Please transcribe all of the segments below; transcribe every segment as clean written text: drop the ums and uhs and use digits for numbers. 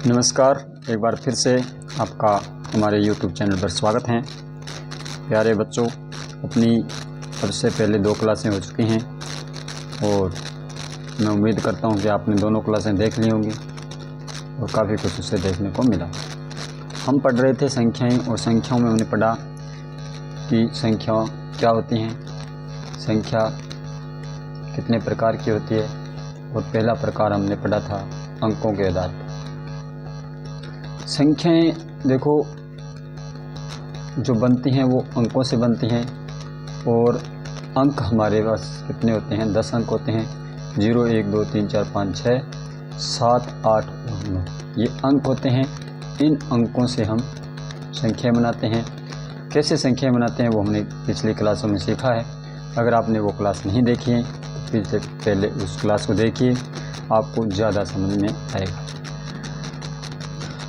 नमस्कार, एक बार फिर से आपका हमारे YouTube चैनल पर स्वागत है। प्यारे बच्चों, अपनी सबसे पहले 2 क्लासें हो चुकी हैं और मैं उम्मीद करता हूं कि आपने दोनों क्लासें देख ली होंगी और काफ़ी कुछ उससे देखने को मिला। हम पढ़ रहे थे संख्याएं और संख्याओं में हमने पढ़ा कि संख्या क्या होती हैं, संख्या कितने प्रकार की होती है और पहला प्रकार हमने पढ़ा था अंकों के आधार पर। संख्याएं देखो जो बनती हैं वो अंकों से बनती हैं और अंक हमारे पास कितने होते हैं? 10 अंक होते हैं। 0, 1, 2, 3, 4, 5, 6, 7, 8 और 9 ये अंक होते हैं। इन अंकों से हम संख्या बनाते हैं। कैसे संख्या बनाते हैं वो हमने पिछली क्लासों में सीखा है। अगर आपने वो क्लास नहीं देखी है तो पहले उस क्लास को देखिए, आपको ज़्यादा समझ में आएगा।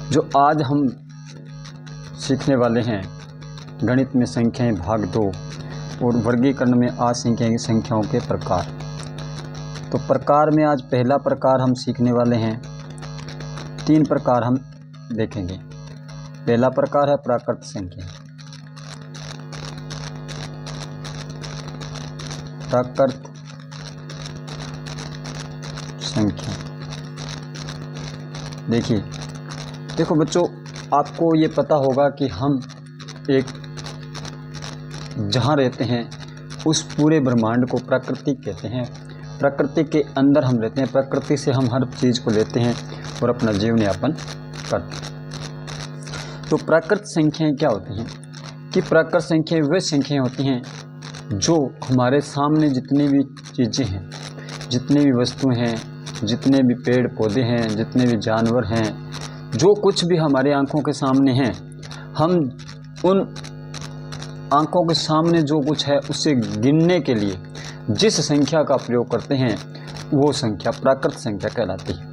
जो आज हम सीखने वाले हैं गणित में संख्याएं भाग 2 और वर्गीकरण में आज सीखेंगे संख्याओं के प्रकार। तो प्रकार में आज पहला प्रकार हम सीखने वाले हैं। 3 प्रकार हम देखेंगे। पहला प्रकार है प्राकृत संख्या। प्राकृत संख्या देखो बच्चों, आपको ये पता होगा कि हम एक जहाँ रहते हैं उस पूरे ब्रह्मांड को प्रकृति कहते हैं। प्रकृति के अंदर हम रहते हैं, प्रकृति से हम हर चीज़ को लेते हैं और अपना जीवन यापन करते हैं। तो प्राकृत संख्याएं क्या होती हैं कि प्राकृत संख्याएं वे संख्याएं होती हैं जो हमारे सामने जितनी भी चीज़ें हैं, जितनी भी वस्तुएं हैं, जितने भी पेड़ पौधे हैं, जितने भी जानवर हैं, जो कुछ भी हमारे आंखों के सामने हैं, हम उन आंखों के सामने जो कुछ है उसे गिनने के लिए जिस संख्या का प्रयोग करते हैं वो संख्या प्राकृत संख्या कहलाती है।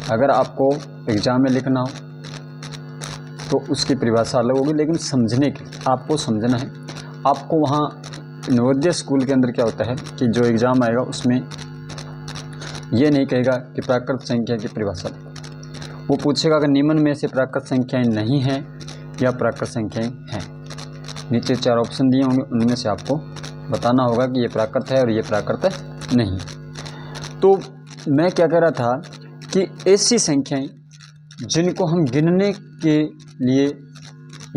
अगर आपको एग्जाम में लिखना हो तो उसकी परिभाषा अलग होगी, लेकिन समझने के आपको समझना है। आपको वहाँ नवोदय स्कूल के अंदर क्या होता है कि जो एग्ज़ाम आएगा उसमें ये नहीं कहेगा कि प्राकृत संख्या की परिभाषा, वो पूछेगा कि निम्न में से प्राकृत संख्याएं नहीं हैं या प्राकृत संख्याएं हैं। नीचे 4 ऑप्शन दिए होंगे, उनमें से आपको बताना होगा कि ये प्राकृत है और ये प्राकृत नहीं। तो मैं क्या कह रहा था कि ऐसी संख्याएं जिनको हम गिनने के लिए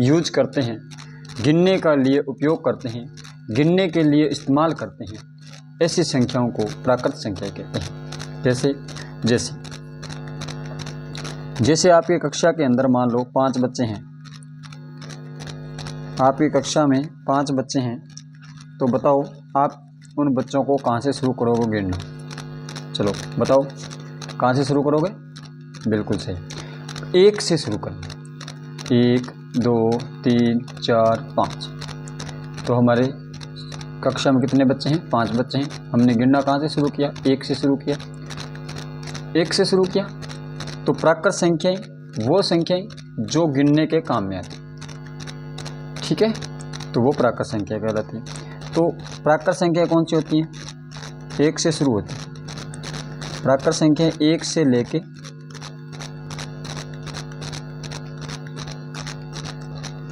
यूज करते हैं, गिनने का लिए उपयोग करते हैं, गिनने के लिए इस्तेमाल करते हैं, ऐसी संख्याओं को प्राकृत संख्या कहते हैं। जैसे आपकी कक्षा के अंदर मान लो 5 बच्चे हैं। आपकी कक्षा में 5 बच्चे हैं, तो बताओ आप उन बच्चों को कहाँ से शुरू करोगे गिनना? चलो बताओ, कहाँ से शुरू करोगे? बिल्कुल सही, 1 से शुरू करना। 1, 2, 3, 4, 5। तो हमारे कक्षा में कितने बच्चे हैं? 5 बच्चे हैं। हमने गिनना कहाँ से शुरू किया? 1 से शुरू किया। 1 से शुरू किया तो प्राकृत संख्याएं वो संख्याएं जो गिनने के काम में आती, ठीक है, तो वो प्राकृत संख्या कहलाती है। तो प्राकृत संख्या कौन सी होती हैं? 1 से शुरू होती है। प्राकृत संख्या 1 से लेके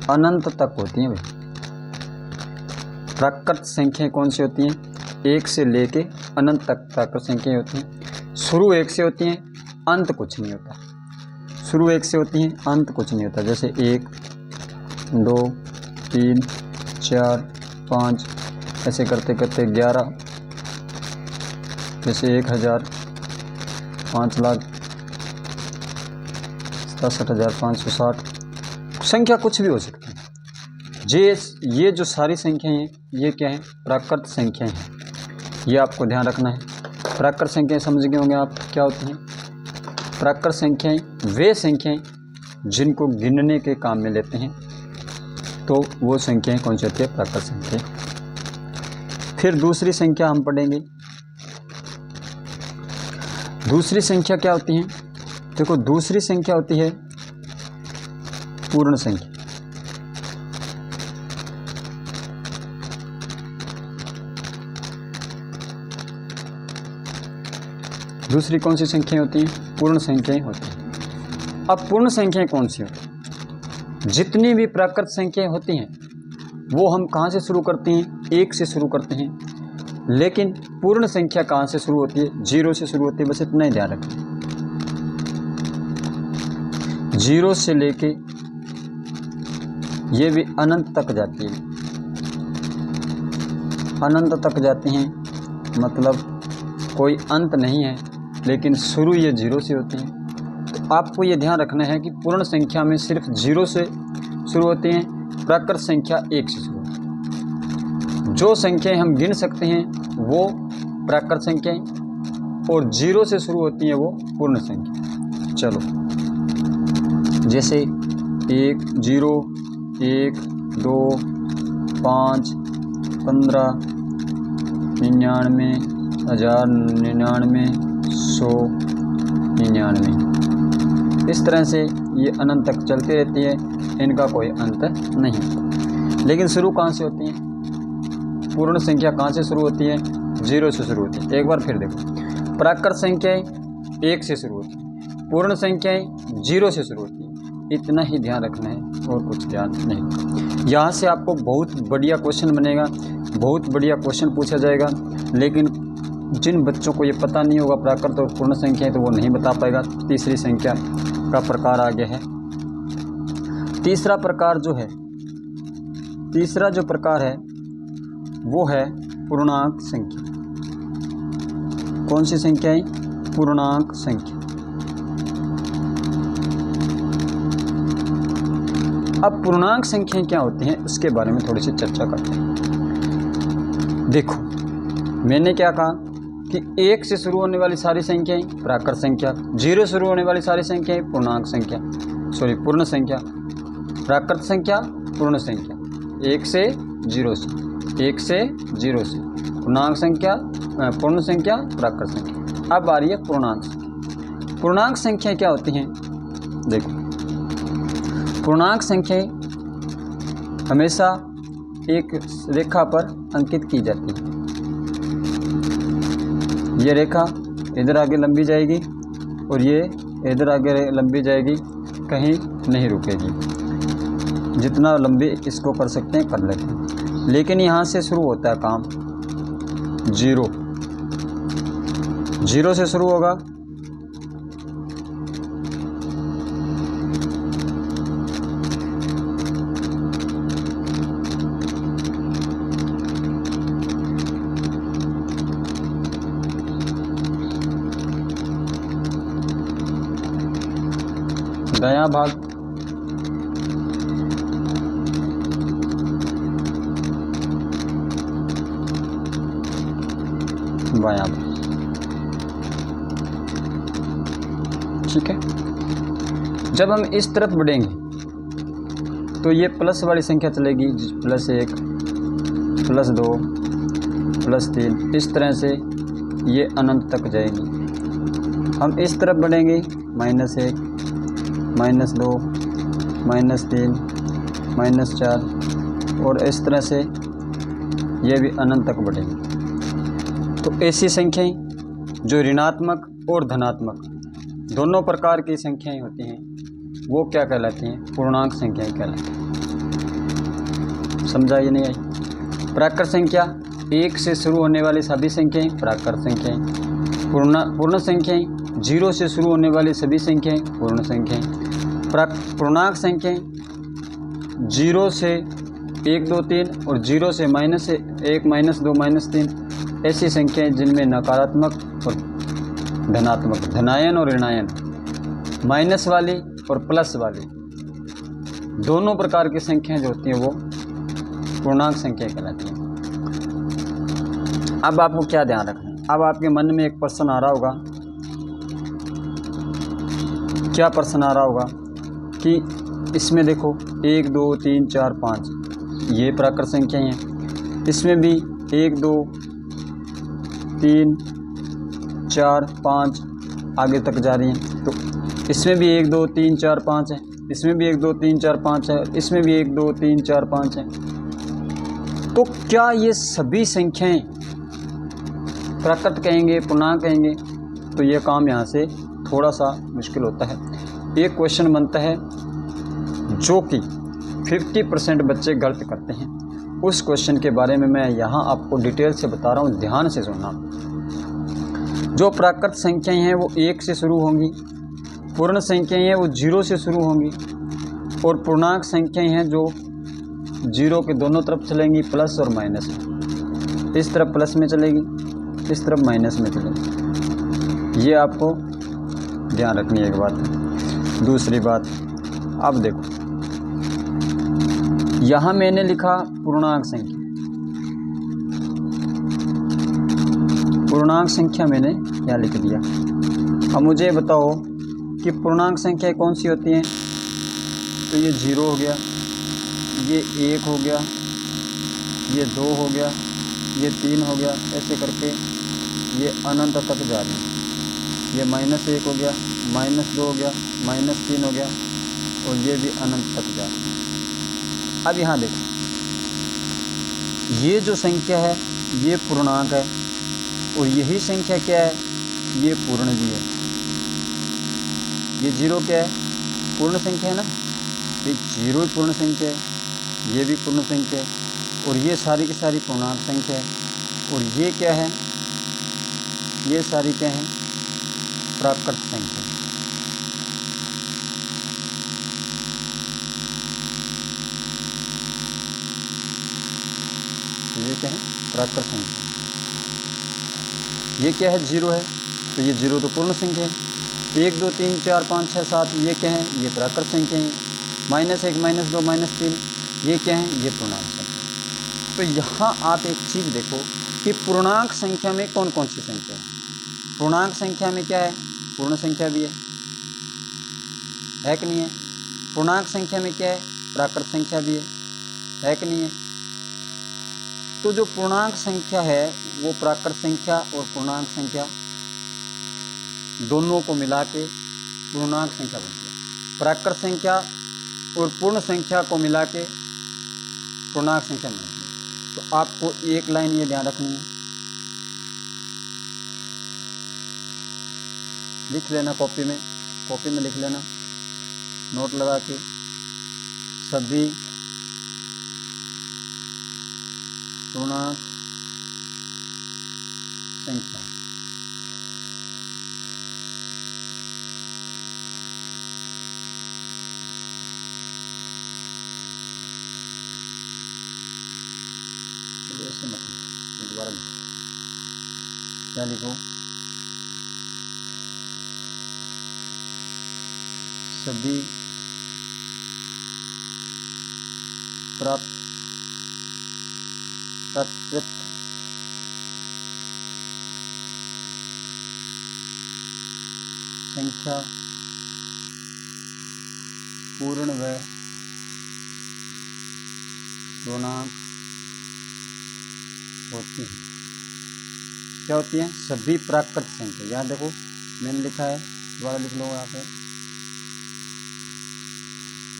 अनंत तक होती हैं भाई। प्राकृत संख्या कौन सी होती हैं? 1 से लेके अनंत तक प्राकृत संख्या होती हैं। शुरू 1 से होती हैं, अंत कुछ नहीं होता। शुरू 1 से होती हैं, अंत कुछ नहीं होता। जैसे 1, 2, 3, 4, 5 ऐसे करते करते 11, जैसे 1000, 5 लाख 67,560। संख्या कुछ भी हो सकती है। ये जो सारी संख्याएं हैं ये क्या है? प्राकृत संख्याएं हैं। ये आपको ध्यान रखना है। प्राकृत संख्याएं समझ गए होंगे आप क्या होती हैं। प्राकृत संख्याएं वे संख्याएं जिनको गिनने के काम में लेते हैं, तो वो संख्याएं कौन सी होती है? प्राकृत संख्या। फिर दूसरी संख्या हम पढ़ेंगे। दूसरी संख्या क्या होती है? देखो, दूसरी संख्या होती है पूर्ण संख्या। दूसरी कौन सी संख्याएं होती हैं? पूर्ण संख्याएं होती हैं। अब पूर्ण संख्याएं कौन सी होती हैं? जितनी भी प्राकृत संख्याएं होती हैं वो हम कहाँ से शुरू करते हैं? 1 से शुरू करते हैं। लेकिन पूर्ण संख्या कहाँ से शुरू होती है? 0 से शुरू होती है। बस इतना ही ध्यान रखें, 0 से लेके ये भी अनंत तक जाती है। अनंत तक जाती हैं मतलब कोई अंत नहीं है, लेकिन शुरू ये 0 से होती हैं। तो आपको ये ध्यान रखना है कि पूर्ण संख्या में सिर्फ 0 से शुरू होती हैं, प्राकृत संख्या 1 से शुरू होती है। जो संख्याएं हम गिन सकते हैं वो प्राकृत संख्याएं, और 0 से शुरू होती हैं वो पूर्ण संख्या। चलो, जैसे 1, 0, 1, 2, 5, 15, 99, 1099, 100, 99। इस तरह से ये अनंत तक चलती रहती है, इनका कोई अंत नहीं। लेकिन शुरू कहाँ से होती हैं? पूर्ण संख्या कहाँ से शुरू होती है? 0 से शुरू होती है। एक बार फिर देखो, प्राकृत संख्याएं 1 से शुरू होती हैं, पूर्ण संख्याएं 0 से शुरू होती हैं। इतना ही ध्यान रखना है और कुछ ध्यान नहीं। यहाँ से आपको बहुत बढ़िया क्वेश्चन बनेगा, बहुत बढ़िया क्वेश्चन पूछा जाएगा। लेकिन जिन बच्चों को ये पता नहीं होगा प्राकृत और पूर्ण संख्याएं, तो वो नहीं बता पाएगा। तीसरी संख्या का प्रकार आ गया है। तीसरा प्रकार जो है, तीसरा जो प्रकार है वो है पूर्णांक संख्या। कौन सी संख्या है? पूर्णांक संख्या। अब पूर्णांक संख्याएं क्या होती हैं उसके बारे में थोड़ी सी चर्चा करते हैं। देखो, मैंने क्या कहा कि 1 से शुरू होने वाली सारी संख्याएं प्राकृत संख्या, 0 से शुरू होने वाली सारी संख्याएं पूर्णांक संख्या, पूर्ण संख्या। प्राकृत संख्या, पूर्ण संख्या, 1 से 0 से, 1 से 0 से, पूर्णांक संख्या, पूर्ण संख्या, प्राकृत संख्या। अब आ रही है पूर्णांक संख्या। पूर्णांक संख्याएं क्या होती हैं? देखो, पूर्णांक संख्याएं हमेशा एक रेखा पर अंकित की जाती है। ये रेखा इधर आगे लंबी जाएगी और ये इधर आगे लंबी जाएगी, कहीं नहीं रुकेगी। जितना लंबी इसको कर सकते हैं कर लेते हैं। लेकिन यहाँ से शुरू होता है काम 0, 0 से शुरू होगा, दायां भाग, बायां भाग। ठीक है। जब हम इस तरफ बढ़ेंगे तो ये प्लस वाली संख्या चलेगी, +1, +2, +3, इस तरह से ये अनंत तक जाएगी। हम इस तरफ बढ़ेंगे, -1, -2, -3, -4, और इस तरह से ये भी अनंत तक बढ़ेंगे। तो ऐसी संख्याएं जो ऋणात्मक और धनात्मक दोनों प्रकार की संख्याएं होती हैं वो क्या कहलाती हैं? पूर्णांक संख्याएं कहलाती हैं। समझा ये नहीं आई? प्राकृत संख्या 1 से शुरू होने वाली सभी संख्याएं प्राकृत संख्याएं, पूर्ण संख्याएं 0 से शुरू होने वाली सभी संख्याएं पूर्ण संख्याएं, पूर्णांक संख्याएं 0 से 1, 2, 3 और 0 से -1, -2, -3 ऐसी संख्याएं जिनमें नकारात्मक और धनात्मक, धनायन और ऋणायन, माइनस वाली और प्लस वाली दोनों प्रकार की संख्याएं जो होती हैं वो पूर्णांक संख्या कहलाती हैं। अब आपको क्या ध्यान रखना है? अब आपके मन में एक प्रश्न आ रहा होगा, क्या प्रश्न आ रहा होगा कि इसमें देखो 1, 2, 3, 4, 5 ये प्राकृत संख्याएं हैं, इसमें भी 1, 2, 3, 4, 5 आगे तक जा रही हैं, तो इसमें भी 1, 2, 3, 4, 5 है, इसमें भी 1, 2, 3, 4, 5 है, इसमें भी 1, 2, 3, 4, 5 है। तो क्या ये सभी संख्याएं प्राकृत कहेंगे, पूर्णांक कहेंगे? तो ये काम यहाँ से थोड़ा सा मुश्किल होता है। एक क्वेश्चन बनता है जो कि 50% बच्चे गलत करते हैं, उस क्वेश्चन के बारे में मैं यहाँ आपको डिटेल से बता रहा हूँ, ध्यान से सुनना। जो प्राकृत संख्याएं हैं वो 1 से शुरू होंगी, पूर्ण संख्याएं हैं वो 0 से शुरू होंगी, और पूर्णांक संख्याएं हैं जो 0 के दोनों तरफ चलेंगी, प्लस और माइनस। इस तरफ प्लस में चलेगी, इस तरफ माइनस में चलेगी। ये आपको ध्यान रखनी है एक बात। दूसरी बात, अब देखो यहाँ मैंने लिखा पूर्णांक संख्या, पूर्णांक संख्या मैंने यहाँ लिख दिया। अब मुझे बताओ कि पूर्णांक संख्या कौन सी होती हैं। तो ये 0 हो गया, ये 1 हो गया, ये 2 हो गया, ये 3 हो गया, ऐसे करके ये अनंत तक जा रही है। ये -1 हो गया, -2 हो गया, -3 हो गया, और ये भी अनंत तक जा रही है। अब यहाँ देखो, ये जो संख्या है ये पूर्णांक है, और यही संख्या क्या है, ये पूर्ण भी है। ये 0 क्या है, पूर्ण संख्या है ना, ये 0 पूर्ण संख्या है, ये भी पूर्ण संख्या है, और ये सारी की सारी पूर्णांक संख्या है। और ये क्या है, ये सारी क्या है, प्राकृत संख्या। ये क्या है, प्राकृत संख्या। ये क्या है, 0 है, तो ये 0 तो पूर्ण संख्या है। 1 2 3 4 5 6 7 ये क्या है, ये प्राकृत संख्या है। -1 -2 -3 ये क्या है, ये पूर्णांक संख्या। तो यहाँ आप एक चीज़ देखो कि पूर्णांक संख्या में कौन कौन सी संख्या है। पूर्णांक संख्या में क्या है, पूर्ण संख्या भी है कि नहीं है। पूर्णांक संख्या में क्या है, प्राकृत संख्या भी है कि नहीं है। तो जो पूर्णांक संख्या है वो प्राकृत संख्या और पूर्णांक संख्या दोनों को मिला के पूर्णांक संख्या बनती है। प्राकृत संख्या और पूर्ण संख्या को मिला के पूर्णांक संख्या बनती है। तो आपको एक लाइन ये ध्यान रखनी है, लिख लेना कॉपी में लिख लेना, नोट लगा के। सभी पूर्णांक संख्या ऐसे मत, दोबारा क्या लिखो, सभी प्राकृत संख्या पूर्ण व पूर्णांक होती है। क्या होती हैं, सभी प्राकृत संख्या। यहाँ देखो मैंने लिखा है, दोबारा लिख लो यहाँ पे,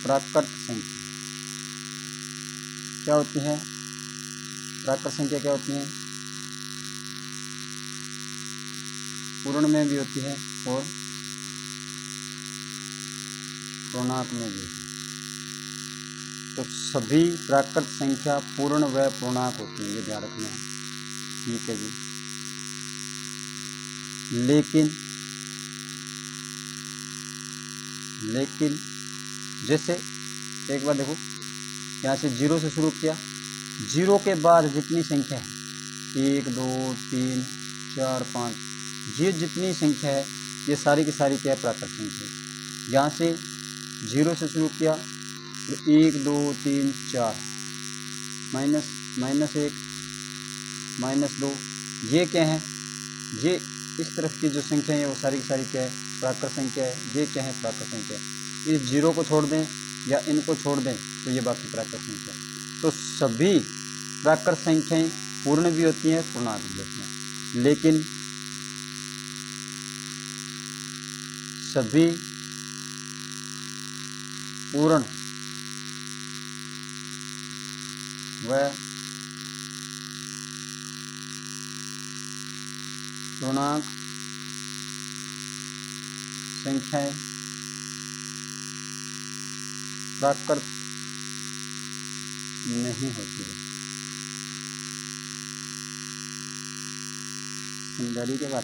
प्राकृत संख्या क्या होती है, प्राकृत संख्या क्या होती है, पूर्ण में भी होती है और पूर्णांक में भी। तो सभी प्राकृत संख्या पूर्ण व पूर्णांक होती है, ये ध्यान रखना है। ठीक है जी। लेकिन जैसे एक बार देखो, यहाँ से 0 से शुरू किया, 0 के बाद जितनी संख्या है 1 2 3 4 5 ये जितनी संख्या है ये सारी की सारी क्या है, प्राकृत संख्या है। यहाँ से 0 से शुरू किया तो 1 2 3 4 -1 -2 ये क्या है, ये इस तरफ की जो संख्या है वो सारी की सारी क्या है, प्राकृत संख्या है। ये क्या है, प्राकृत संख्या है। इस 0 को छोड़ दें या इनको छोड़ दें तो ये बाकी प्राकृत संख्या है। तो सभी प्राकृत संख्याएं पूर्ण भी होती हैं, पूर्णांक भी होती हैं, लेकिन सभी पूर्ण व पूर्णांक संख्याएं प्राकृत नहीं होती है। समझारी के बाद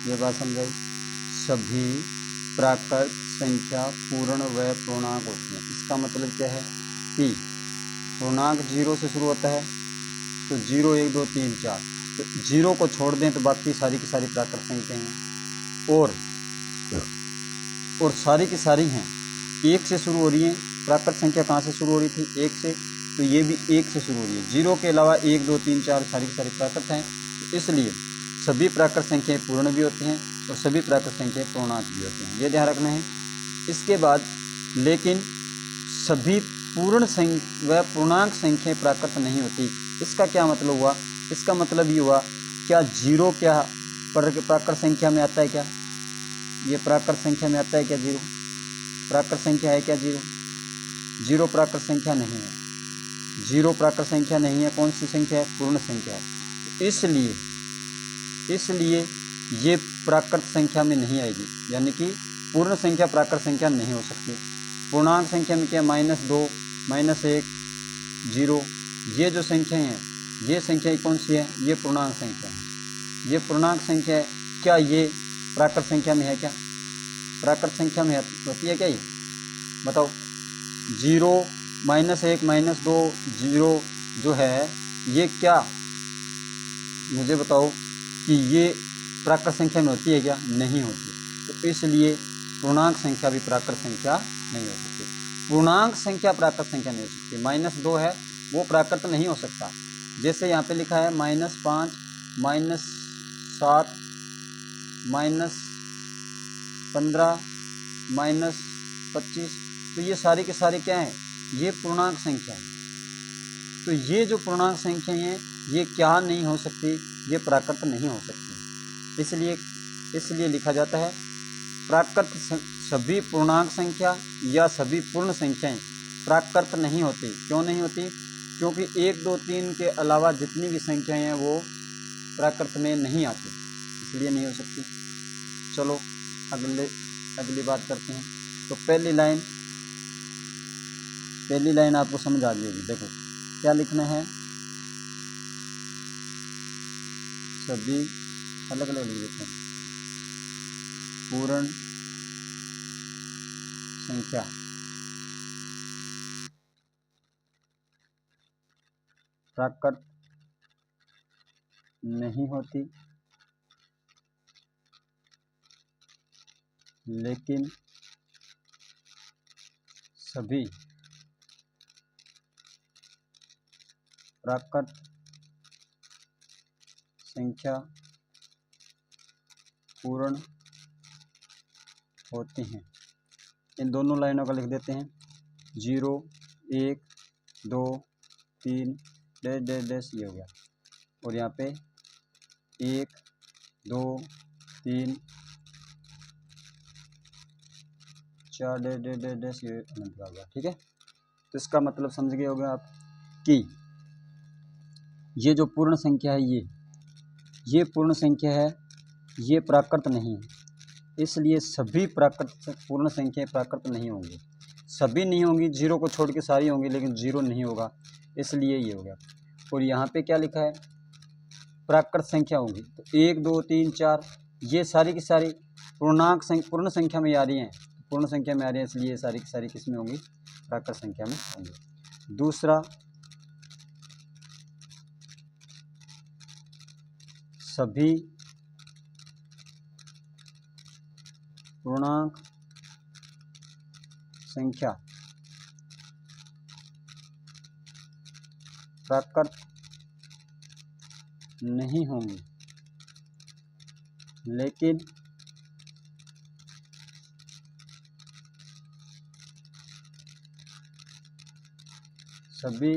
ये बात समझाई। सभी प्राकृत संख्या पूर्ण व पूर्णांक होती है। इसका मतलब क्या है कि पूर्णांक 0 से शुरू होता है, तो 0 1 2 3 4, तो 0 को छोड़ दें तो बाकी सारी की सारी प्राकृत संख्याएं हैं, और सारी की सारी हैं 1 से शुरू हो रही हैं। प्राकृत संख्या कहाँ से शुरू हो रही थी? 1 से, तो ये भी 1 से शुरू हो रही है। 0 के अलावा 1 2 3 4 सारी की सारी प्राकृत हैं, तो इसलिए सभी प्राकृत संख्याएं पूर्ण भी होती हैं और सभी प्राकृत संख्याएं पूर्णांक भी होती हैं, ये ध्यान रखना है। इसके बाद लेकिन सभी पूर्ण व पूर्णांक संख्याएं प्राकृत नहीं होती। इसका क्या मतलब हुआ? इसका मतलब ये हुआ, क्या 0 क्या प्राकृत संख्या में आता है? क्या ये प्राकृत संख्या में आता है? क्या 0 प्राकृत संख्या है? क्या 0 प्राकृत संख्या नहीं है। 0 प्राकृत संख्या नहीं है। कौन सी संख्या है? पूर्ण संख्या है। इसलिए ये प्राकृत संख्या में नहीं आएगी, यानी कि पूर्ण संख्या प्राकृत संख्या नहीं हो सकती। पूर्णांक संख्या में क्या? -2 -1 0, ये जो संख्याएं हैं, ये संख्याएं कौन सी है? ये पूर्णांक संख्या है। ये पूर्णांक संख्या है। क्या ये प्राकृत संख्या में है? क्या प्राकृत संख्या में होती है? क्या ये बताओ? 0 -1 -2 0 जो है, ये क्या, मुझे बताओ कि ये प्राकृत संख्या में होती है? क्या नहीं होती। तो इसलिए पूर्णांक संख्या भी प्राकृत संख्या नहीं हो सकती। पूर्णांक संख्या प्राकृत संख्या नहीं हो सकती। -2 है, वो प्राकृत नहीं हो सकता। जैसे यहाँ पे लिखा है -5 -7 -15 -25, तो ये सारी के सारे क्या हैं? ये पूर्णांक संख्या है। तो ये जो पूर्णांक संख्या हैं, ये क्या नहीं हो सकती? ये प्राकृत नहीं हो सकती। इसलिए लिखा जाता है प्राकृत सभी पूर्णांक संख्या या सभी पूर्ण संख्याएं प्राकृत नहीं होती। क्यों नहीं होती? क्योंकि 1 2 3 के अलावा जितनी भी संख्याएं हैं वो प्राकृत में नहीं आती, इसलिए नहीं हो सकती। चलो अगली बात करते हैं। तो पहली लाइन आपको समझ आ गई होगी। देखो क्या लिखना है, सभी अलग अलग लिख देते हैं। पूर्ण संख्या प्राकृत नहीं होती, लेकिन सभी प्राकृत संख्या पूर्ण होती हैं। इन दोनों लाइनों का लिख देते हैं। 0 1 2 3 डैश ये हो गया, और यहाँ पे 1 2 3 4 डैश ये अनंत आ गया। ठीक है, तो इसका मतलब समझ गए होंगे आप कि ये जो पूर्ण संख्या है, ये पूर्ण संख्या है, ये प्राकृत नहीं है। इसलिए सभी प्राकृत पूर्ण संख्याएं प्राकृत नहीं होंगी। सभी नहीं होंगी, 0 को छोड़ के सारी होंगी, लेकिन 0 नहीं होगा, इसलिए ये हो गया। और यहाँ पे क्या लिखा है? प्राकृत संख्या होगी। तो 1 2 3 4 ये सारी की सारी पूर्ण संख्या में आ रही हैं, पूर्ण संख्या में आ रही है, इसलिए ये सारी की सारी किस में होंगी? प्राकृत संख्या में होंगी। दूसरा, सभी पूर्णांक संख्या प्राकृत नहीं होंगी, लेकिन सभी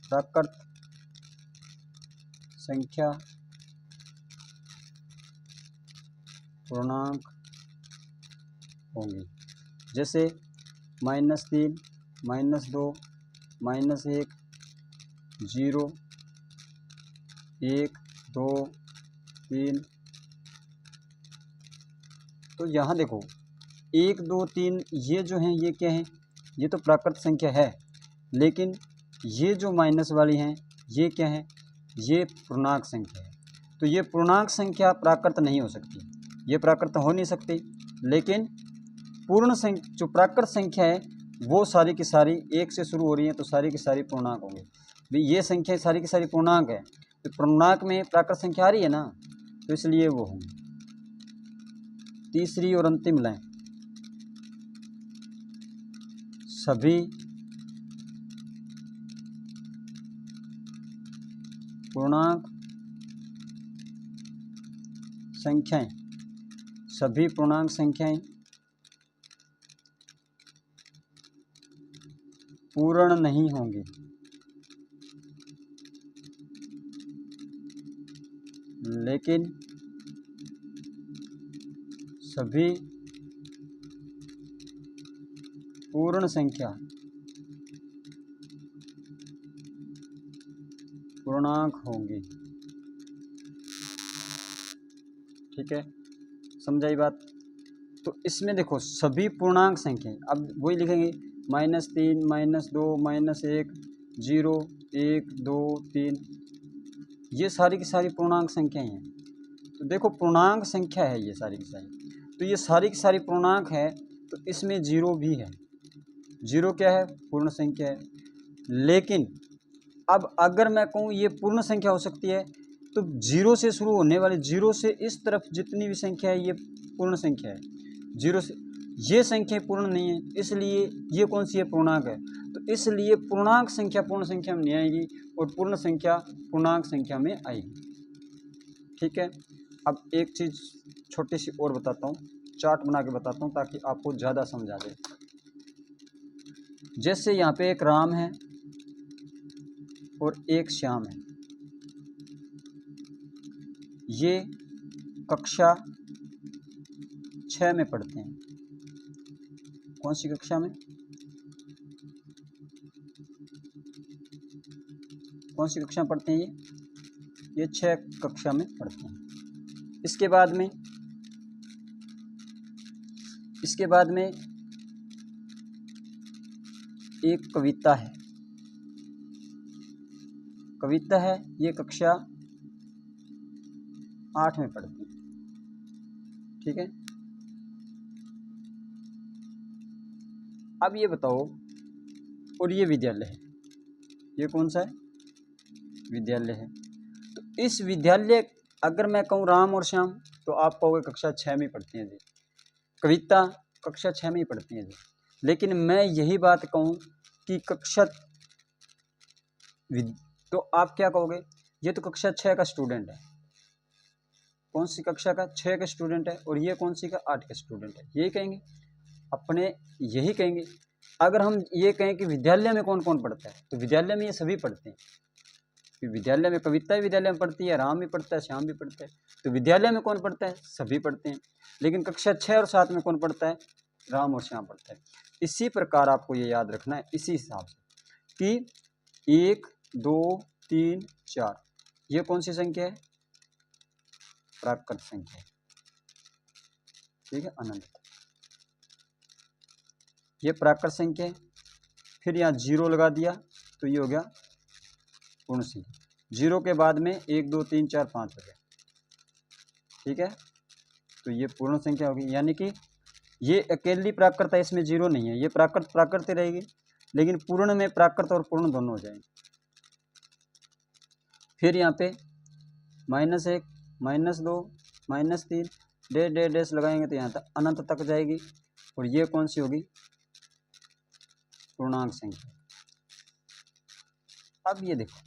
प्राकृत संख्या पूर्णांक होंगी। जैसे -3 -2 -1, 0, 1, 2, 3। तो यहाँ देखो 1, 2, 3 ये जो हैं ये क्या है, ये तो प्राकृत संख्या है, लेकिन ये जो माइनस वाली हैं ये क्या है, ये पूर्णांक संख्या है। तो ये पूर्णांक संख्या प्राकृत नहीं हो सकती, ये प्राकृत हो नहीं सकती, लेकिन पूर्ण संख्या जो प्राकृत संख्या है वो सारी की सारी 1 से शुरू हो रही हैं, तो सारी की सारी पूर्णांक होंगे। भाई ये संख्या सारी की सारी पूर्णांक है, तो पूर्णांक में प्राकृत संख्या आ रही है ना, तो इसलिए वो होंगे। तीसरी और अंतिम लाइन, सभी पूर्णांक संख्याएं, सभी पूर्णांक संख्याएं पूर्ण नहीं होंगी, लेकिन सभी पूर्ण संख्या पूर्णांक होंगी। ठीक है, समझाई बात। तो इसमें देखो सभी पूर्णांक संख्याएं, अब वही लिखेंगे -3, -2, -1, 0, 1, 2, 3, ये सारी की सारी पूर्णांक संख्याएं हैं। तो देखो पूर्णांक संख्या है ये सारी की सारी, तो ये सारी की सारी पूर्णांक है, तो इसमें 0 भी है। 0 क्या है, पूर्ण संख्या है। लेकिन अब अगर मैं कहूँ ये पूर्ण संख्या हो सकती है, तो 0 से शुरू होने वाले, 0 से इस तरफ जितनी भी संख्या है ये पूर्ण संख्या है। 0 से ये संख्या पूर्ण नहीं है, इसलिए ये कौन सी है, पूर्णांक है। तो इसलिए पूर्णांक संख्या पूर्ण संख्या में नहीं आएगी और पूर्ण संख्या पूर्णांक संख्या में आएगी। ठीक है, अब एक चीज़ छोटी सी और बताता हूँ, चार्ट बना के बताता हूँ ताकि आपको ज़्यादा समझ आ जाए। जैसे यहाँ पे एक राम है और एक श्याम है, ये कक्षा 6 में पढ़ते हैं। कौन सी कक्षा में, कौन सी कक्षा में पढ़ते हैं ये 6 कक्षा में पढ़ते हैं। इसके बाद में एक कविता है, कविता है, ये कक्षा 8 में पढ़ती है। ठीक है, अब ये बताओ, और ये विद्यालय है, ये कौन सा है, विद्यालय है। तो इस विद्यालय अगर मैं कहूँ राम और श्याम, तो आप कहोगे कक्षा 6 में पढ़ती हैं जी, कविता कक्षा 6 में ही पढ़ती हैं जी। लेकिन मैं यही बात कहूँ कि कक्षा, तो आप क्या कहोगे, ये तो कक्षा 6 का स्टूडेंट है। कौन सी कक्षा का, 6 का स्टूडेंट है, और ये कौन सी का, 8 का स्टूडेंट है। यही कहेंगे अपने, यही कहेंगे। अगर हम ये कहें कि विद्यालय में कौन कौन पढ़ता है, तो विद्यालय में ये सभी पढ़ते हैं। विद्यालय में कविता विद्यालय में पढ़ती है, राम भी पढ़ता है, श्याम भी पढ़ता है। तो विद्यालय में कौन पढ़ता है, सभी पढ़ते हैं। लेकिन कक्षा 6 और 7 में कौन पढ़ता है, राम और श्याम पढ़ता है। इसी प्रकार आपको ये याद रखना है, इसी हिसाब से कि 1, 2, 3, 4 ये कौन सी संख्या है, प्राकृत संख्या है। ठीक है, अनंत, ये प्राकृत संख्या है। फिर यहाँ 0 लगा दिया तो ये हो गया पूर्ण संख्या। 0 के बाद में 1, 2, 3, 4, 5 हो गया। ठीक है, तो ये पूर्ण संख्या होगी, यानी कि ये अकेली प्राकृत है, इसमें 0 नहीं है, ये प्राकृत ही रहेगी। लेकिन पूर्ण में प्राकृत और पूर्ण दोनों हो जाएंगे। फिर यहाँ पे -1, -2, -3 डैश लगाएंगे तो यहाँ तक अनंत तक जाएगी, और ये कौन सी होगी, पूर्णांक संख्या। अब ये देखो,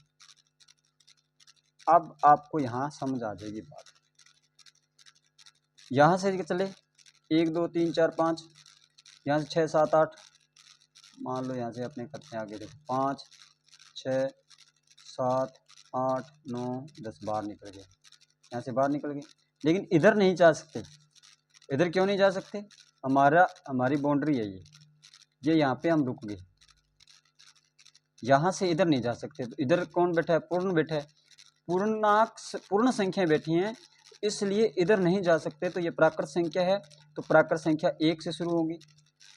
अब आपको यहाँ समझ आ जाएगी बात। यहाँ से चले 1, 2, 3, 4, 5, यहाँ से 6, 7, 8, मान लो यहाँ से अपने करते हैं आगे। देखो 5, 6, 7, 8, 9, 10 बाहर निकल गए, यहाँ से बाहर निकल गए। लेकिन इधर नहीं जा सकते। इधर क्यों नहीं जा सकते, हमारी बाउंड्री है ये यहाँ पे हम रुक गए, यहाँ से इधर नहीं जा सकते, तो इधर कौन बैठा है? पूर्ण बैठा है, पूर्ण संख्याएं बैठी हैं, इसलिए इधर नहीं जा सकते। तो ये प्राकृत संख्या है, तो प्राकृत संख्या 1 से शुरू होगी।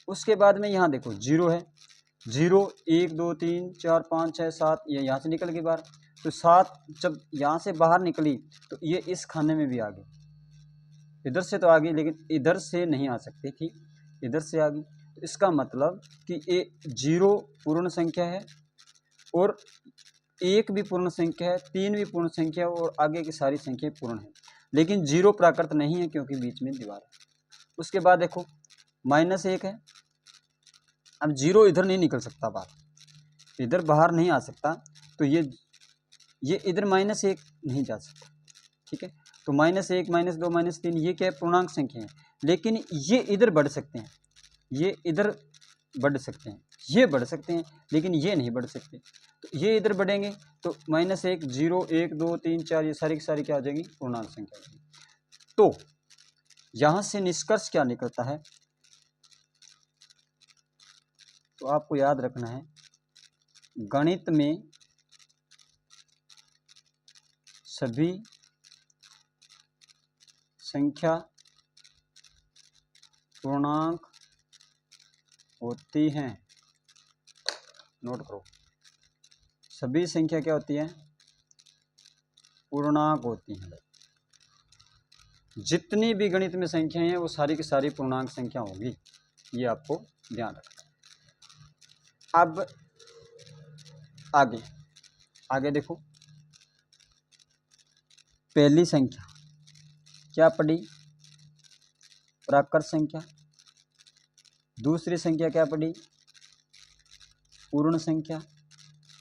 उसके बाद में यहाँ देखो 0 है, 0 1 2 3 4 5 6 7, ये यहाँ से निकल गई बाहर। तो 7 जब यहाँ से बाहर निकली तो ये इस खाने में भी आ गई, इधर से तो आ गई लेकिन इधर से नहीं आ सकती थी, इधर से आ गई। तो इसका मतलब कि ये 0 पूर्ण संख्या है और 1 भी पूर्ण संख्या है, 3 भी पूर्ण संख्या है और आगे की सारी संख्याएं पूर्ण है, लेकिन 0 प्राकृत नहीं है क्योंकि बीच में दीवार है। उसके बाद देखो -1 है, अब 0 इधर नहीं निकल सकता बाहर, इधर बाहर नहीं आ सकता, तो ये इधर -1 नहीं जा सकता, ठीक है। तो -1 -2 -3 ये क्या है? पूर्णांक संख्या है, लेकिन ये इधर बढ़ सकते हैं, ये इधर बढ़ सकते हैं, ये बढ़ सकते हैं, लेकिन ये नहीं बढ़ सकते। तो ये इधर बढ़ेंगे तो -1 0 1 2 3 4 ये सारी की सारी क्या आ जाएगी? पूर्णांक संख्या आ जाएगी। तो यहाँ से निष्कर्ष क्या निकलता है? तो आपको याद रखना है, गणित में सभी संख्या पूर्णांक होती हैं। नोट करो, सभी संख्या क्या होती है? पूर्णांक होती हैं। जितनी भी गणित में संख्याएं हैं वो सारी की सारी पूर्णांक संख्या होगी, ये आपको ध्यान रखना। अब आगे देखो, पहली संख्या क्या पड़ी? प्राकृत संख्या। दूसरी संख्या क्या पड़ी? पूर्ण संख्या।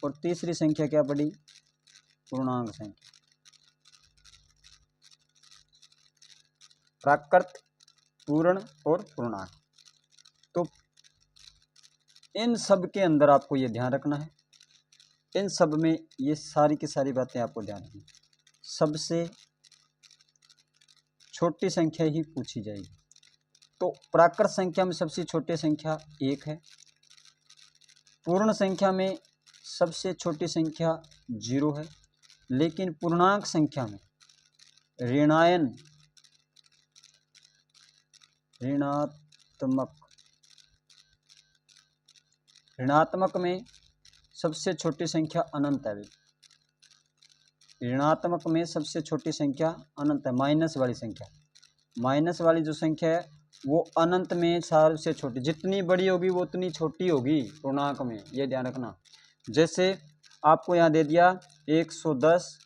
और तीसरी संख्या क्या पड़ी? पूर्णांक संख्या। प्राकृत, पूर्ण और पूर्णांक। तो इन सब के अंदर आपको ये ध्यान रखना है, इन सब में ये सारी की सारी बातें आपको ध्यान रखनी। सबसे छोटी संख्या ही पूछी जाएगी। तो प्राकृत संख्या में सबसे छोटी संख्या 1 है, पूर्ण संख्या में सबसे छोटी संख्या 0 है, लेकिन पूर्णांक संख्या में ऋणात्मक में सबसे छोटी संख्या अनंत है। ऋणात्मक में सबसे छोटी संख्या अनंत है, माइनस वाली संख्या। माइनस वाली जो संख्या है वो अनंत में सबसे छोटी, जितनी बड़ी होगी वो उतनी छोटी होगी पूर्णांक में, ये ध्यान रखना। जैसे आपको यहाँ दे दिया 110,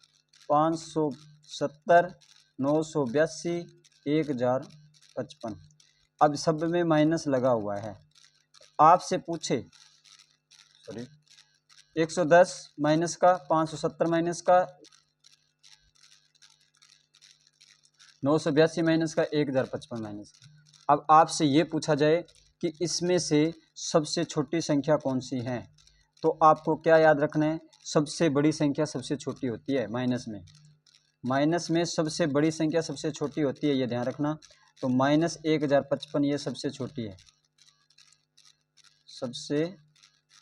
570, 982, 1055। अब सब में माइनस लगा हुआ है, आपसे पूछे 110 माइनस का, 570 माइनस का, 982 माइनस का, 1055 माइनस का। अब आपसे ये पूछा जाए कि इसमें से सबसे छोटी संख्या कौन सी है, तो आपको क्या याद रखना है? सबसे बड़ी संख्या सबसे छोटी होती है माइनस में सबसे बड़ी संख्या सबसे छोटी होती है, ये ध्यान रखना। तो -1055 ये सबसे छोटी है, सबसे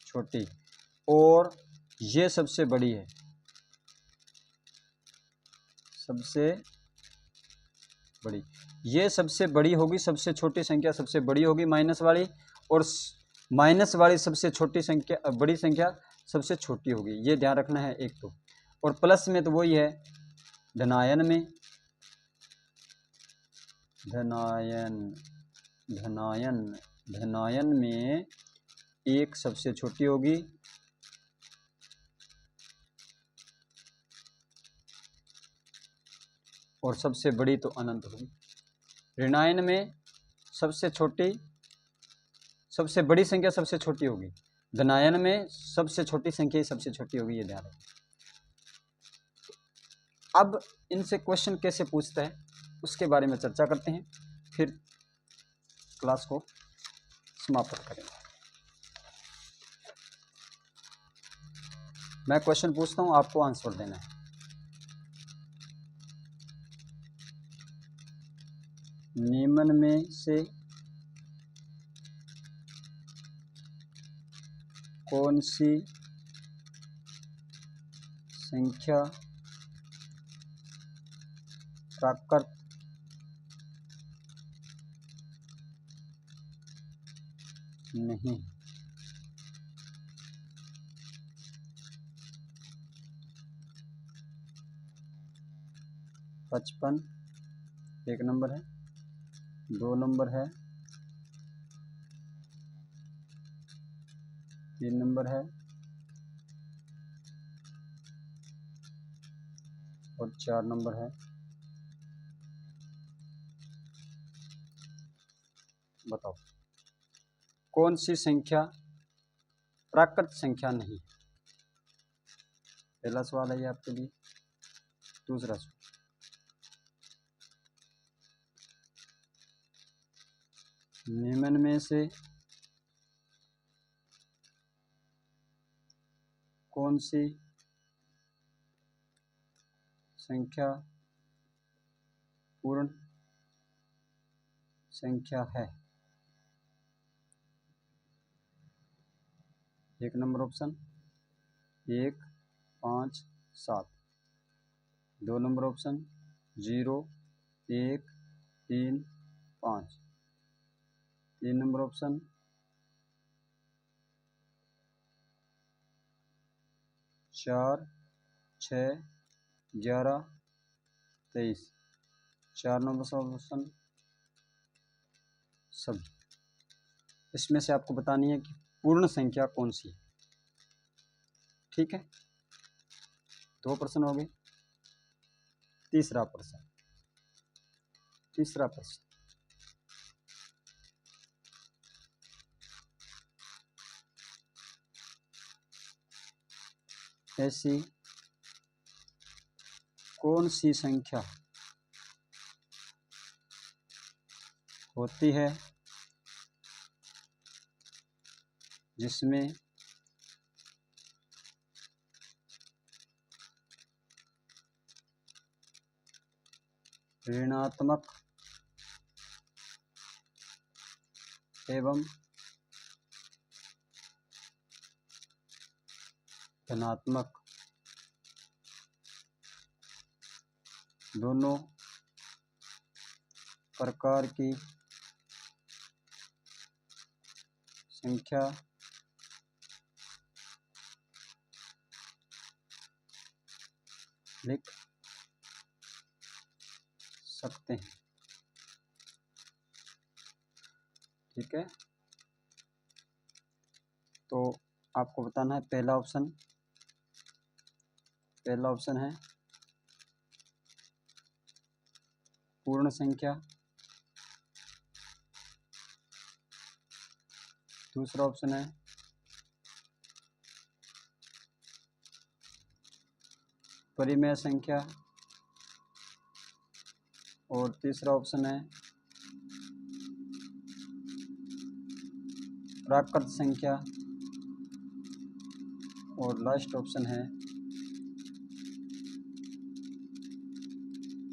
छोटी, और ये सबसे बड़ी है, सबसे बड़ी। ये सबसे बड़ी होगी, सबसे छोटी संख्या सबसे बड़ी होगी माइनस वाली, और माइनस वाली सबसे छोटी संख्या बड़ी संख्या सबसे छोटी होगी, ये ध्यान रखना है एक तो। और प्लस में तो वही है, धनायन में 1 सबसे छोटी होगी, और सबसे बड़ी तो अनंत होगी। ऋणायन में सबसे बड़ी संख्या सबसे छोटी होगी, धनायन में सबसे छोटी संख्या सबसे छोटी होगी, ये ध्यान रखें। अब इनसे क्वेश्चन कैसे पूछता है उसके बारे में चर्चा करते हैं, फिर क्लास को समाप्त करेंगे। मैं क्वेश्चन पूछता हूं, आपको आंसर देना है। निम्न में से कौन सी संख्या प्राकृत नहीं। 55 एक नंबर है, 2 नंबर है, 3 नंबर है और 4 नंबर है। बताओ कौन सी संख्या प्राकृत संख्या नहीं। पहला सवाल है ये आपके लिए। दूसरा सवाल, निम्न में से कौन सी संख्या पूर्ण संख्या है। 1 number option 1, 5, 7। 2 number option 0, 1, 3, 5। 3 number option 4, 6, 11, 23। 4 number option सभी। इसमें से आपको बतानी है कि पूर्ण संख्या कौन सी है। ठीक है, 2 प्रश्न हो गए। तीसरा प्रश्न, ऐसी कौन सी संख्या होती है जिसमें ऋणात्मक एवं धनात्मक दोनों प्रकार की संख्या लिख सकते हैं। ठीक है, तो आपको बताना है पहला ऑप्शन है पूर्ण संख्या। दूसरा ऑप्शन है परिमेय संख्या और तीसरा ऑप्शन है प्राकृत संख्या और लास्ट ऑप्शन है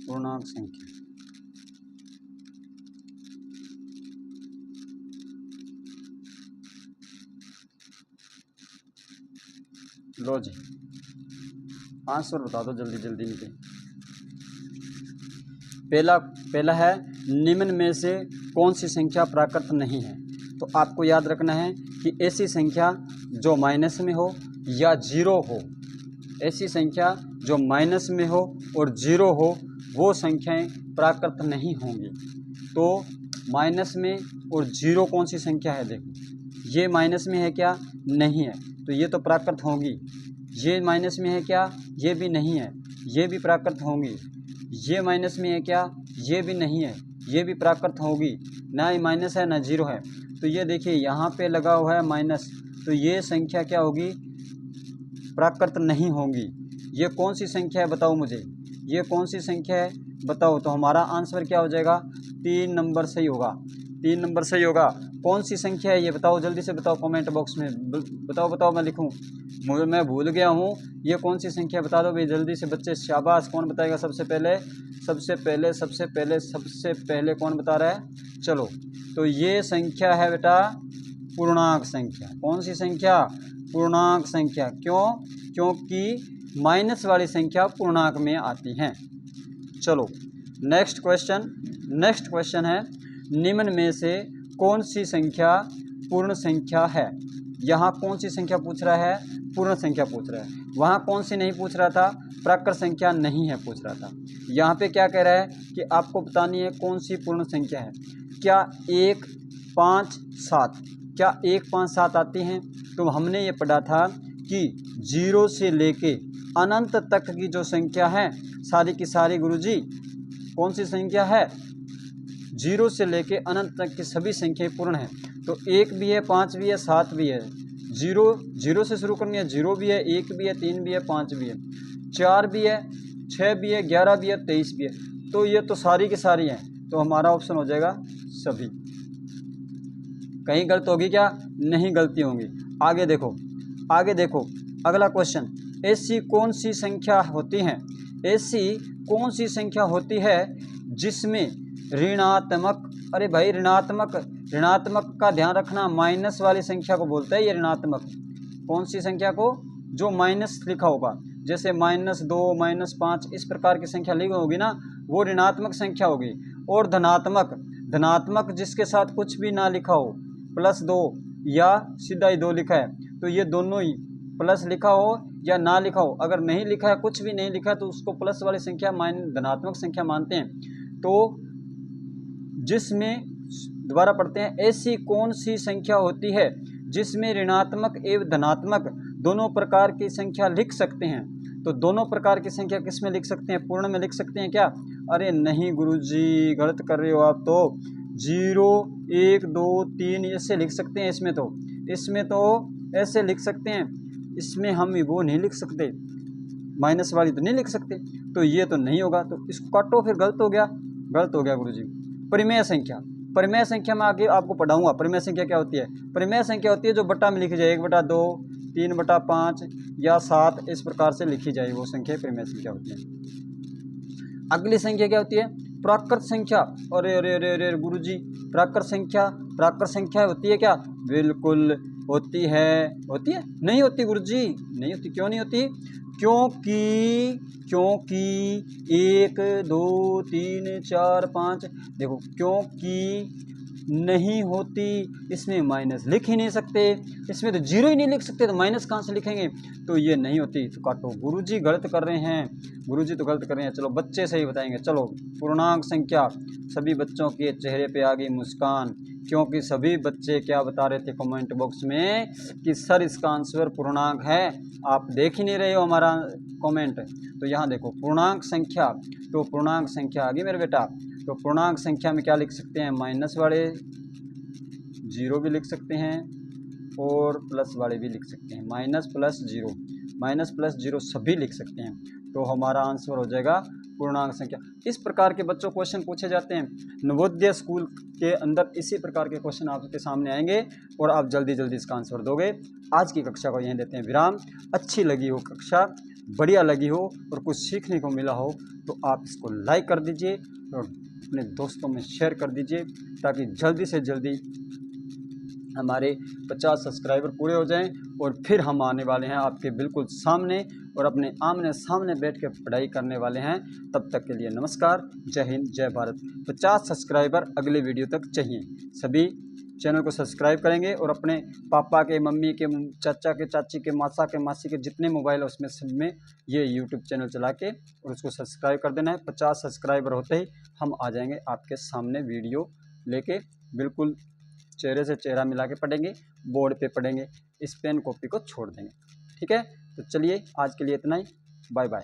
पूर्णांक संख्या। लो जी, आंसर बता दो जल्दी जल्दी निकले। पहला है निम्न में से कौन सी संख्या प्राकृत नहीं है। तो आपको याद रखना है कि ऐसी संख्या जो माइनस में हो या 0 हो, ऐसी संख्या जो माइनस में हो और 0 हो वो संख्याएं प्राकृत नहीं होंगी। तो माइनस में और 0 कौन सी संख्या है। देखो ये माइनस में है क्या, नहीं है, तो ये तो प्राकृत होंगी। ये माइनस में है क्या, ये भी नहीं है, ये भी प्राकृत होंगी। ये माइनस में है क्या, ये भी नहीं है, ये भी प्राकृत होगी। ना ही माइनस है ना 0 है, तो ये देखिए यहाँ पे लगा हुआ है माइनस, तो ये संख्या क्या होगी, प्राकृत नहीं होगी। ये कौन सी संख्या है बताओ मुझे, ये कौन सी संख्या है बताओ। तो हमारा आंसर क्या हो जाएगा, 3 नंबर सही होगा। 3 नंबर सही होगा। कौन सी संख्या है ये बताओ, जल्दी से बताओ कमेंट बॉक्स में बताओ मैं लिखूं, मैं भूल गया हूँ। ये कौन सी संख्या बता दो भाई जल्दी से बच्चे, शाबाश। कौन बताएगा सबसे पहले कौन बता रहा है, चलो। तो ये संख्या है बेटा पूर्णांक संख्या। कौन सी संख्या, पूर्णांक संख्या। क्यों, क्योंकि माइनस वाली संख्या पूर्णांक में आती हैं। चलो नेक्स्ट क्वेश्चन है, निम्न में से कौन सी संख्या पूर्ण संख्या है। यहाँ कौन सी संख्या पूछ रहा है, पूर्ण संख्या पूछ रहा है। वहाँ कौन सी नहीं पूछ रहा था, प्राकृत संख्या नहीं है पूछ रहा था। यहाँ पे क्या कह रहा है कि आपको बतानी है कौन सी पूर्ण संख्या है। क्या 1, 5, 7, क्या 1, 5, 7 आती हैं। तो हमने ये पढ़ा था कि 0 से लेके अनंत तक की जो संख्या है सारी की सारी गुरुजी कौन सी संख्या है, 0 से लेके अनंत तक की सभी संख्याएं पूर्ण हैं। तो 1 भी है, 5 भी है, 7 भी है। 0 से शुरू करनी है, 0 भी है, 1 भी है, 3 भी है, 5 भी है, 4 भी है, 6 भी है, 11 भी है, 23 भी है। तो ये तो सारी की सारी हैं। तो हमारा ऑप्शन हो जाएगा सभी। कहीं गलत होगी क्या, नहीं गलती होंगी। आगे देखो अगला क्वेश्चन, ऐसी कौन सी संख्या होती है, ऐसी कौन सी संख्या होती है जिसमें ऋणात्मक, अरे भाई ऋणात्मक का ध्यान रखना, माइनस वाली संख्या को बोलते हैं ये ऋणात्मक। कौन सी संख्या को, जो माइनस लिखा होगा, जैसे -2, -5 इस प्रकार की संख्या लिखी होगी ना, वो ऋणात्मक संख्या होगी। और धनात्मक जिसके साथ कुछ भी ना लिखा हो, +2 या सीधा ही 2 लिखा है, तो ये दोनों ही प्लस लिखा हो या ना लिखा हो, अगर नहीं लिखा है, कुछ भी नहीं लिखा है, तो उसको प्लस वाली संख्या धनात्मक संख्या मानते हैं। तो जिसमें, दोबारा पढ़ते हैं, ऐसी कौन सी संख्या होती है जिसमें ऋणात्मक एवं धनात्मक दोनों प्रकार की संख्या लिख सकते हैं। तो दोनों प्रकार की संख्या किस में लिख सकते हैं, पूर्ण में लिख सकते हैं क्या। अरे नहीं गुरुजी, गलत कर रहे हो आप। तो 0, 1, 2, 3 ऐसे लिख सकते हैं। इसमें तो ऐसे लिख सकते हैं। इसमें हम वो नहीं लिख सकते, माइनस वाली तो नहीं लिख सकते। तो ये तो नहीं होगा, तो इसको काटो, फिर गलत हो गया गुरुजी। परिमेय संख्या मैं आगे आपको पढ़ाऊंगा। परिमेय संख्या क्या होती है। परिमेय संख्या होती है जो बटा में लिखी जाए, 1/2, 3/5 या 7 इस प्रकार से लिखी जाए, वो संख्या परिमेय संख्या होती है। अगली संख्या क्या होती है, प्राकृत संख्या। अरे गुरुजी, प्राकृत संख्या होती है क्या, बिल्कुल होती है। नहीं होती गुरुजी, नहीं होती। क्यों नहीं होती, क्योंकि 1, 2, 3, 4, 5, देखो क्योंकि नहीं होती, इसमें माइनस लिख ही नहीं सकते, इसमें तो 0 ही नहीं लिख सकते, तो माइनस कहाँ से लिखेंगे। तो ये नहीं होती, तो काटो। गुरुजी गलत कर रहे हैं, चलो बच्चे सही बताएंगे। चलो पूर्णांक संख्या, सभी बच्चों के चेहरे पे आ गई मुस्कान, क्योंकि सभी बच्चे क्या बता रहे थे कमेंट बॉक्स में कि सर इसका आंसर पूर्णांक है। आप देख ही नहीं रहे हो हमारा कमेंट। तो यहाँ देखो पूर्णांक संख्या, तो पूर्णांक संख्या आ गई मेरे बेटा। तो पूर्णांक संख्या में क्या लिख सकते हैं, माइनस वाले 0 भी लिख सकते हैं और प्लस वाले भी लिख सकते हैं। माइनस प्लस जीरो सभी लिख सकते हैं। तो हमारा आंसर हो जाएगा पूर्णांक संख्या। इस प्रकार के बच्चों क्वेश्चन पूछे जाते हैं नवोदय स्कूल के अंदर। इसी प्रकार के क्वेश्चन आपके सामने आएंगे और आप जल्दी इसका आंसर दोगे। आज की कक्षा को यहीं देते हैं विराम। अच्छी लगी हो कक्षा, बढ़िया लगी हो और कुछ सीखने को मिला हो, तो आप इसको लाइक कर दीजिए और अपने दोस्तों में शेयर कर दीजिए, ताकि जल्दी से जल्दी हमारे 50 सब्सक्राइबर पूरे हो जाएं और फिर हम आने वाले हैं आपके बिल्कुल सामने और अपने आमने सामने बैठ के पढ़ाई करने वाले हैं। तब तक के लिए नमस्कार, जय हिंद, जय भारत। 50 सब्सक्राइबर अगले वीडियो तक चाहिए। सभी चैनल को सब्सक्राइब करेंगे और अपने पापा के, मम्मी के, चाचा के, चाची के, मासा के, मासी के जितने मोबाइल है उसमें सब में ये यूट्यूब चैनल चला के और उसको सब्सक्राइब कर देना है। 50 सब्सक्राइबर होते ही हम आ जाएंगे आपके सामने वीडियो लेके, बिल्कुल चेहरे से चेहरा मिला के पढ़ेंगे, बोर्ड पे पढ़ेंगे, इस पेन कॉपी को छोड़ देंगे। ठीक है, तो चलिए आज के लिए इतना ही। Bye bye.